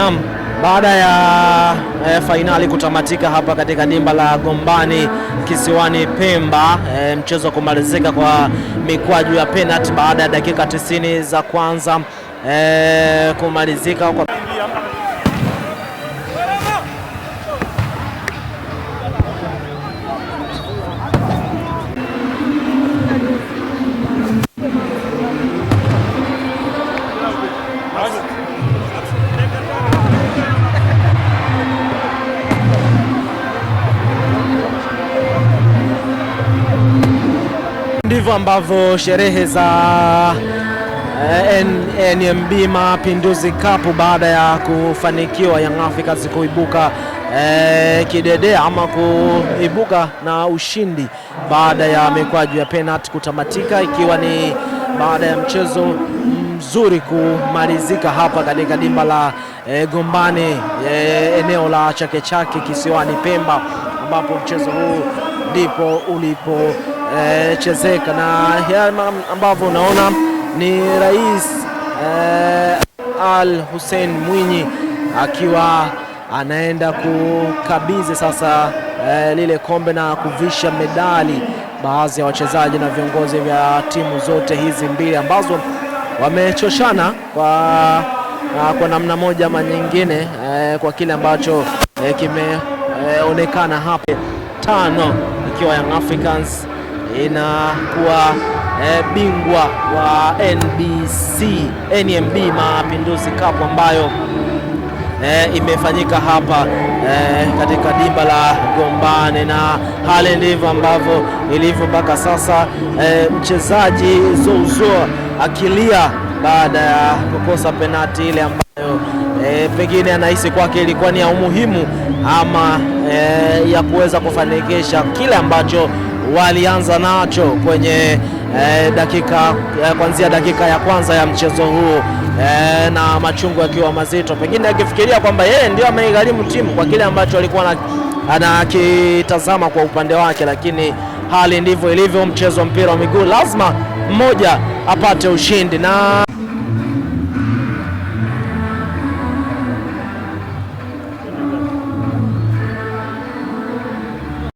Naam, baada ya fainali kutamatika hapa katika dimba la Gombani kisiwani Pemba, mchezo kumalizika kwa mikwaju ya penalty baada ya dakika 90 za kwanza kumalizika kwa ndivyo ambavyo sherehe za NMB Mapinduzi Cup baada ya kufanikiwa Young Africans kuibuka kidedea ama kuibuka na ushindi baada ya mikwaju ya penalty kutamatika, ikiwa ni baada ya mchezo mzuri kumalizika hapa katika dimba la Gombani eneo la Chake Chake kisiwani Pemba, ambapo mchezo huu ndipo ulipo chezeka na ambavyo unaona ni Rais Al Hussein Mwinyi akiwa anaenda kukabidhi sasa lile kombe na kuvisha medali baadhi ya wachezaji na viongozi vya timu zote hizi mbili ambazo wamechoshana kwa namna moja ama nyingine kwa kile ambacho kimeonekana hapa. Tano ikiwa Young Africans inakuwa bingwa wa NMB Mapinduzi Cup ambayo imefanyika hapa katika dimba la Gombani, na hali ndivyo ambavyo ilivyo mpaka sasa. Mchezaji Zouzou akilia baada ya kukosa penalti ile ambayo pengine anahisi kwake ilikuwa ni ya umuhimu ama ya kuweza kufanikisha kile ambacho walianza nacho kwenye kuanzia dakika ya kwanza ya mchezo huu na machungu yakiwa mazito, pengine akifikiria kwamba yeye ndio ameigharimu timu kwa kile ambacho alikuwa anakitazama kwa upande wake, lakini hali ndivyo ilivyo. Mchezo wa mpira wa miguu lazima mmoja apate ushindi na